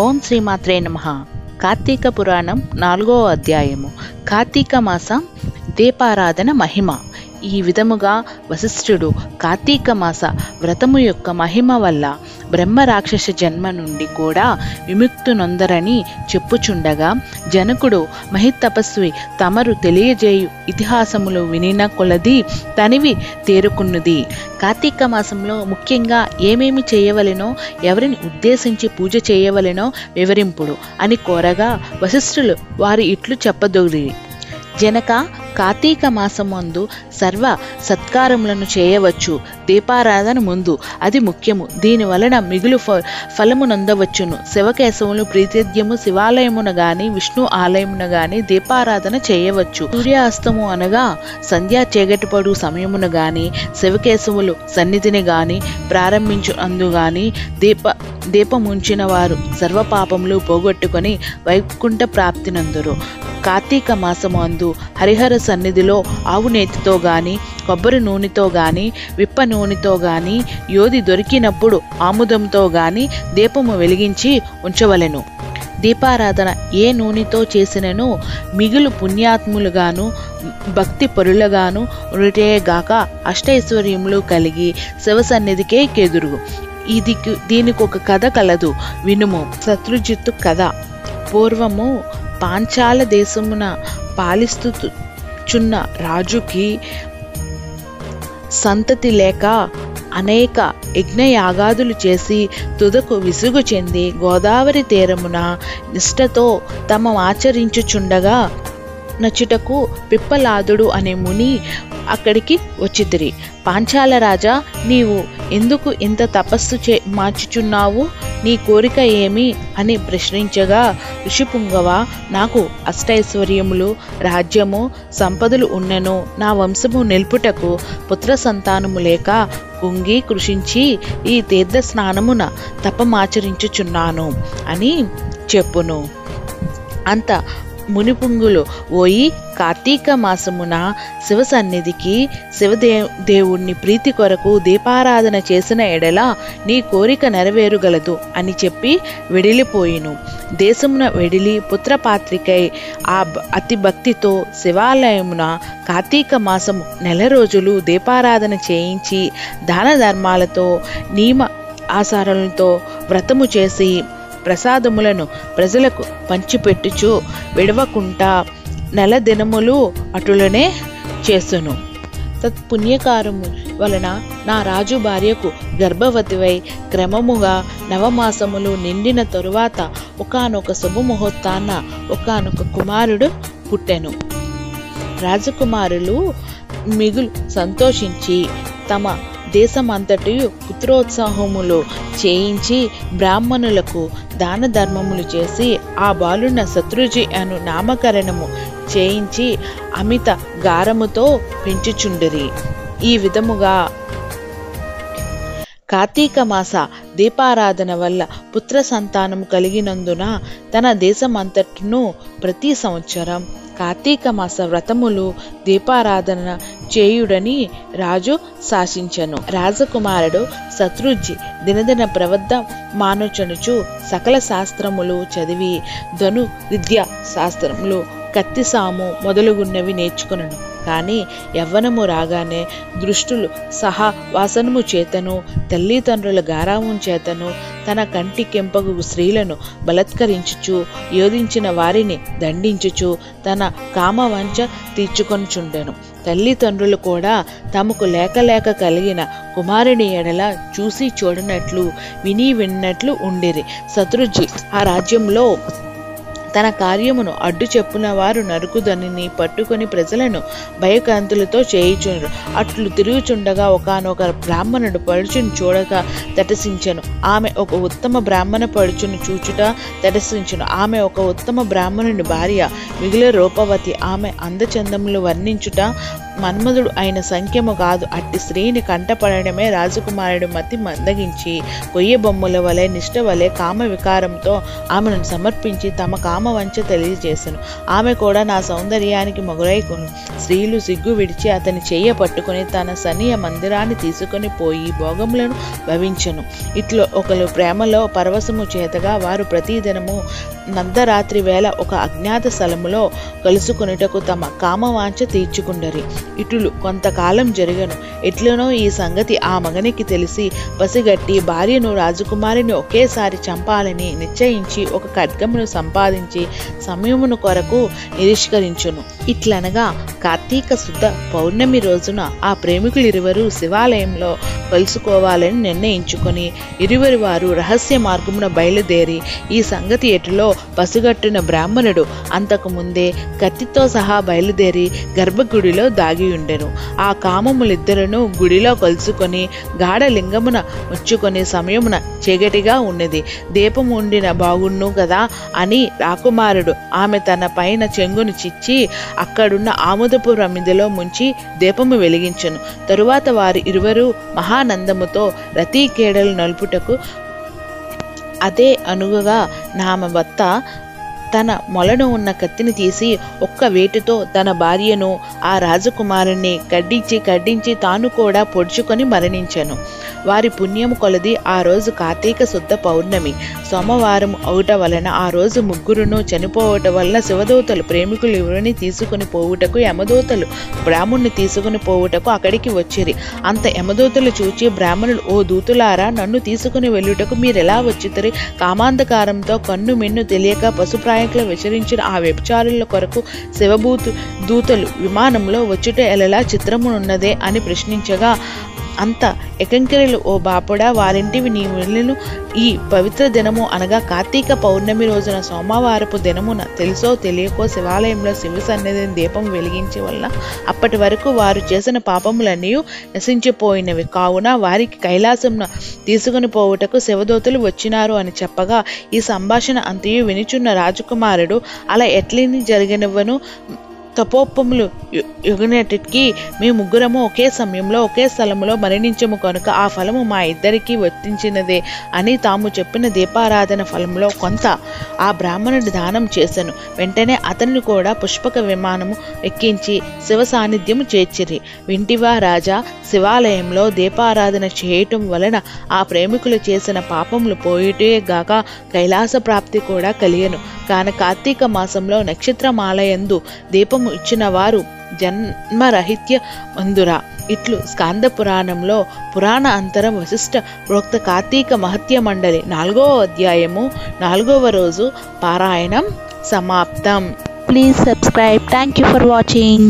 ఓం శ్రీమాత్రే నమః. కార్తీక పురాణం 4వ అధ్యాయము. కార్తీక మాసం దీపారాధన మహిమ. ఈ విధముగా వశిష్ఠుడు కార్తీక మాస వ్రతము యొక్క మహిమ వల్ల బ్రహ్మ రాక్షస జన్మ నుండి కూడా విముక్తునొందరని చెప్పుచుండగా, జనకుడు మహితపస్వి తమరు తెలియజేయు ఇతిహాసములు వినిన కొలది తనివి తేరుకున్నది. కార్తీక మాసంలో ముఖ్యంగా ఏమేమి చేయవలెనో, ఎవరిని ఉద్దేశించి పూజ చేయవలెనో వివరింపుడు అని కోరగా, వశిష్ఠులు వారి ఇట్లు చెప్పదొరిరి. జనక, కార్తీక మాసమందు సర్వ సత్కారములను చేయవచ్చు. దీపారాధన ముందు అది ముఖ్యము. దీని వలన మిగులు ఫలమునందవచ్చును. శివకేశవులు ప్రీతిద్యము శివాలయమున గాని విష్ణు ఆలయమున గాని దీపారాధన చేయవచ్చు. సూర్యాస్తము అనగా సంధ్యా చీకటిపడు సమయమున గాని శివకేశవులు సన్నిధిని గాని ప్రారంభించు అందుగాని దీపముంచిన వారు సర్వపాపములు పోగొట్టుకొని వైకుంఠ ప్రాప్తినందురు. కార్తీక మాసము అందు హరిహర సన్నిధిలో ఆవు నేతితో గాని కొబ్బరి నూనెతో గాని విప్ప నూనెతో గాని యోధి దొరికినప్పుడు ఆముదంతో గాని దీపము వెలిగించి ఉంచవలెను. దీపారాధన ఏ నూనెతో చేసినను మిగులు పుణ్యాత్ములుగాను భక్తి పరులగాను ఉండేగాక అష్టైశ్వర్యములు కలిగి శివసన్నిధికే కెదురు. దీనికి ఒక కథ కలదు, వినుము. శత్రుజిత్తు కథ. పూర్వము పాంచాల దేశమున పాలిస్తుచున్న రాజుకి సంతతి లేక అనేక యజ్ఞయాగాదులు చేసి తుదకు విసుగు చెంది గోదావరి తీరమున నిష్ఠతో తమ ఆచరించుచుండగా నచుటకు పిప్పలాదుడు అనే ముని అక్కడికి వచ్చితిరి. పాంచాల రాజా, నీవు ఎందుకు ఇంత తపస్సు మార్చుచున్నావు? నీ కోరిక ఏమి అని ప్రశ్నించగా, ఋషిపుంగవ, నాకు అష్టైశ్వర్యములు రాజ్యము సంపదలు ఉన్నను నా వంశము నిల్పుటకు పుత్ర సంతానము లేక కుంగి కృషించి ఈ తీర్థ స్నానమున తపమాచరించుచున్నాను అని చెప్పును. అంత మునిపుంగులు, ఓయి, కార్తీక మాసమున శివ సన్నిధికి శివదేవుణ్ణి ప్రీతి కొరకు దీపారాధన చేసిన ఎడల నీ కోరిక నెరవేరుగలదు అని చెప్పి వెడిలిపోయిను. దేశమున వెడిలి పుత్రపాత్రికై ఆ అతి భక్తితో శివాలయమున కార్తీక మాసము 4 రోజులు దీపారాధన చేయించి దాన ధర్మాలతో నియమ ఆచారాలతో వ్రతము చేసి ప్రసాదములను ప్రజలకు పంచిపెట్టుచు విడవకుండా 4 దినములు అటులనే చేసును. తత్పుణ్యకారము వలన నా రాజు భార్యకు గర్భవతివై క్రమముగా 9 మాసములు నిండిన తరువాత ఒకానొక శుభముహూర్తాన ఒకానొక కుమారుడు పుట్టెను. రాజకుమారులు మిగులు సంతోషించి తమ దేశమంతటి పుత్రోత్సాహములు చేయించి బ్రాహ్మణులకు దాన ధర్మములు చేసి ఆ బాలున శత్రుజి అను నామకరణము చేయించి అమిత గారముతో పెంచుచుండిరి. ఈ విధముగా కార్తీక మాస దీపారాధన వల్ల పుత్ర సంతానము కలిగినందున తన దేశమంతటిను ప్రతి సంవత్సరం కార్తీక మాస వ్రతములు దీపారాధన చేయుడని రాజు శాసించెను. రాజకుమారుడు శత్రుజి దినదిన ప్రవర్ధ మానుచనుచు సకల శాస్త్రములు చదివి ధను విద్యా శాస్త్రములు కత్తిసాము మొదలుగున్నవి నేర్చుకునను. కానీ యవ్వనము రాగానే దృష్టులు సహా వాసనము చేతను తల్లిదండ్రుల గారావం చేతను తన కంటి కెంపగు స్త్రీలను బలత్కరించుచు యోధించిన వారిని దండించుచు తన కామవంచ తీర్చుకొనుచుండెను. తల్లిదండ్రులు కూడా తమకు లేక కలిగిన కుమారుని ఎడల చూసి చూడనట్లు విని విన్నట్లు ఉండిరి. శత్రుజి ఆ రాజ్యంలో తన కార్యమును అడ్డు చెప్పున వారు నరుకుదనిని పట్టుకొని ప్రజలను భయకాంతులతో చేయుచుండ్రు. అట్లు తిరుగుచుండగా ఒకానొక బ్రాహ్మణుడు పడుచును చూడక తటసించెను. ఆమె ఒక ఉత్తమ బ్రాహ్మణ పడుచును చూచుట తటసించెను. ఆమె ఒక ఉత్తమ బ్రాహ్మణుని భార్య, మిగిలిన రూపవతి. ఆమె అందచందములు వర్ణించుట మన్మధుడు అయిన సంఖ్యము కాదు. అట్టి స్త్రీని కంటపడడమే రాజకుమారుడు మతి మందగించి కొయ్య బొమ్మల వలె నిష్ఠ వలె కామ వికారంతో ఆమెను సమర్పించి తమ కామ వంచ తెలియజేసెను. ఆమె కూడా నా సౌందర్యానికి మొగురైకొను. స్త్రీలు సిగ్గు విడిచి అతని చెయ్య పట్టుకుని తన సనియ మందిరాన్ని తీసుకుని పోయి భోగములను భవించెను. ఇట్లు ఒకరు ప్రేమలో పరవశము చేతగా వారు ప్రతిదినము మధ్యరాత్రి వేళ ఒక అజ్ఞాత స్థలములో కలుసుకొనుటకు తమ కామవాంఛ తీర్చుకుండరి. ఇట్లు కొంతకాలం జరిగను. ఎట్లనో ఈ సంగతి ఆ మగనికి తెలిసి పసిగట్టి భార్యను రాజకుమారిని ఒకేసారి చంపాలని నిశ్చయించి ఒక ఖడ్గమును సంపాదించి సమయమును కొరకు నిష్కరించును. ఇట్లనగా కార్తీక శుద్ధ పౌర్ణమి రోజున ఆ ప్రేమికులిరువరు శివాలయంలో కలుసుకోవాలని నిర్ణయించుకొని ఇరువురి వారు రహస్య మార్గమున బయలుదేరి ఈ సంగతి ఎటులో పసిగట్టిన బ్రాహ్మణుడు అంతకు ముందే కత్తితో సహా బయలుదేరి గర్భగుడిలో దాగి ఉండెను. ఆ కామములిద్దరును గుడిలో కలుసుకొని గాఢలింగమున ముచ్చుకొని సమయమున చీకటిగా ఉన్నది. దీపము ఉండిన బాగుండు కదా అని రాకుమారుడు ఆమె తన పైన చెంగును చిచ్చి అక్కడున్న ఆముదపు రమిదిలో ముంచి దీపము వెలిగించెను. తరువాత వారు ఇరువరు మహానందముతో రతీకేడలు నలుపుటకు అదే అనుగుగా నామ భర్త తన మొలను ఉన్న కత్తిని తీసి ఒక్క వేటుతో తన భార్యను ఆ రాజకుమారుణ్ణి కడ్డించి తాను కూడా పొడుచుకొని మరణించెను. వారి పుణ్యము కొలది ఆ రోజు కార్తీక శుద్ధ పౌర్ణమి సోమవారం అవుట వలన ఆ రోజు ముగ్గురును చనిపోవటం వలన శివదూతలు ప్రేమికులు ఎవరిని తీసుకుని పోవుటకు యమదూతలు బ్రాహ్మణుని తీసుకుని పోవుటకు అక్కడికి వచ్చిరి. అంత యమదూతలు చూచి బ్రాహ్మణులు, ఓ దూతులారా, నన్ను తీసుకుని వెళ్ళుటకు మీరెలా వచ్చితరి? కామాంధకారంతో కన్ను మిన్ను తెలియక పశుప్రాయంలో విచరించిన ఆ వ్యభిచారుల కొరకు దూతలు విమానంలో వచ్చుట ఎలలా చిత్రమునున్నదే అని ప్రశ్నించగా అంత ఎకంకిరలు, ఓ బాపుడా, వారింటివి నీ వెళ్ళను ఈ పవిత్ర దినము అనగా కార్తీక పౌర్ణమి రోజున సోమవారపు దినమున తెలుసో తెలియకో శివాలయంలో శివ సన్నిధిని దీపం వెలిగించే వల్ల అప్పటి వరకు వారు చేసిన పాపములన్నీ నశించిపోయినవి. కావున వారికి కైలాసంను తీసుకుని పోవుటకు శివదూతలు వచ్చినారు అని చెప్పగా ఈ సంభాషణ అంతయు వినిచున్న రాజకుమారుడు, అలా ఎట్లని జరిగినవను తపోపములు యుగనేటికి మీ ముగ్గురము ఒకే సమయంలో ఒకే స్థలములో మరణించము కనుక ఆ ఫలము మా ఇద్దరికీ వర్తించినదే అని తాము చెప్పిన దీపారాధన ఫలంలో కొంత ఆ బ్రాహ్మణుడి దానం చేశాను. వెంటనే అతన్ని కూడా పుష్పక విమానము ఎక్కించి శివ సాన్నిధ్యము చేర్చిరి. వింటివా రాజా, శివాలయంలో దీపారాధన చేయటం వలన ఆ ప్రేమికులు చేసిన పాపములు పోయిటే గాక కైలాస ప్రాప్తి కూడా కలిగెను. కాన కార్తీక మాసంలో నక్షత్రమాలయందు దీపము ఇచ్చిన వారు జన్మరహిత్య మందురా. ఇట్లు స్కాంద పురాణంలో పురాణ అంతరం వశిష్ఠ ప్రోక్త కార్తీక మహత్య మండలి 4వ అధ్యాయము 4వ రోజు పారాయణం సమాప్తం. Please subscribe. Thank you for watching.